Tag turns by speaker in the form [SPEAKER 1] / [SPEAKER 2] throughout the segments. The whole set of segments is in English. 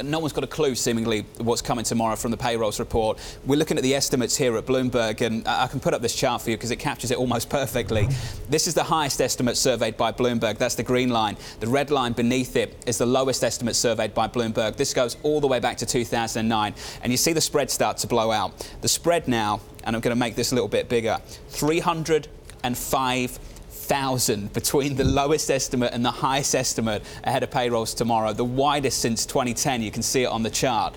[SPEAKER 1] no one's got a clue, seemingly, what's coming tomorrow from the payrolls report. We're looking at the estimates here at Bloomberg, and I can put up this chart for you because it captures it almost perfectly. This is the highest estimate surveyed by Bloomberg. That's the green line. The red line beneath it is the lowest estimate surveyed by Bloomberg. This goes all the way back to 2009. And you see the spread start to blow out. The spread now, and I'm going to make this a little bit bigger, 305,000 between the lowest estimate and the highest estimate ahead of payrolls tomorrow, the widest since 2010. You can see it on the chart.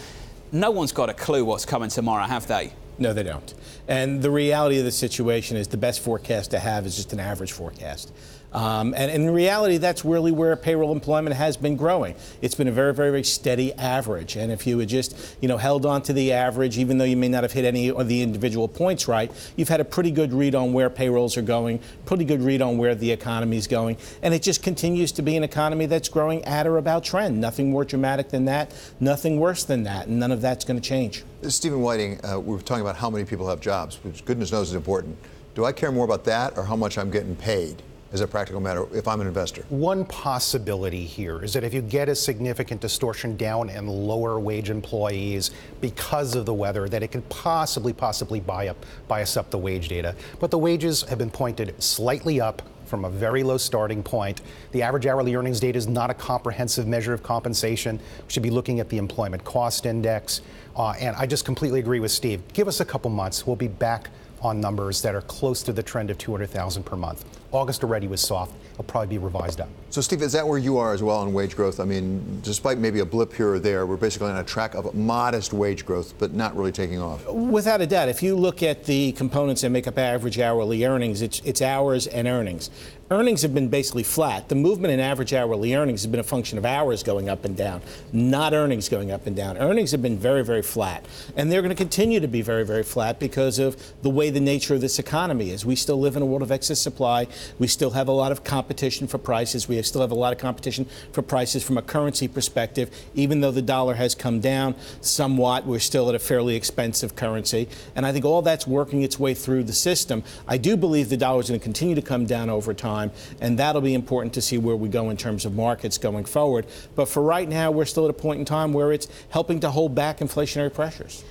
[SPEAKER 1] No one's got a clue what's coming tomorrow, have they?
[SPEAKER 2] No, they don't. And the reality of the situation is the best forecast to have is just an average forecast. And in reality, that's really where payroll employment has been growing. It's been a very, very, very steady average. And if you had just, held on to the average, even though you may not have hit any of the individual points right, you've had a pretty good read on where payrolls are going, pretty good read on where the economy is going. And it just continues to be an economy that's growing at or about trend. Nothing more dramatic than that, nothing worse than that. And none of that's going to change.
[SPEAKER 3] Steven Wieting, we were talking about how many people have jobs, which goodness knows is important. Do I care more about that or how much I'm getting paid? As a practical matter, if I'm an investor?
[SPEAKER 4] One possibility here is that if you get a significant distortion down in lower wage employees because of the weather, that it could possibly bias up the wage data. But the wages have been pointed slightly up from a very low starting point. The average hourly earnings data is not a comprehensive measure of compensation. We should be looking at the employment cost index. And I just completely agree with Steve. Give us a couple months. We'll be back on numbers that are close to the trend of 200,000 per month. August already was soft. It'll probably be revised up.
[SPEAKER 3] So, Steve, is that where you are as well on wage growth? I mean, despite maybe a blip here or there, we're basically on a track of modest wage growth, but not really taking off.
[SPEAKER 2] Without a doubt, if you look at the components that make up average hourly earnings, it's hours and earnings. Earnings have been basically flat. The movement in average hourly earnings has been a function of hours going up and down, not earnings going up and down. Earnings have been very, very flat. And they're going to continue to be very, very flat because of the way the nature of this economy is. We still live in a world of excess supply. We still have a lot of competition for prices. We still have a lot of competition for prices from a currency perspective. Even though the dollar has come down somewhat, we're still at a fairly expensive currency. And I think all that's working its way through the system. I do believe the dollar is going to continue to come down over time. And that'll be important to see where we go in terms of markets going forward. But for right now, we're still at a point in time where it's helping to hold back inflationary pressures.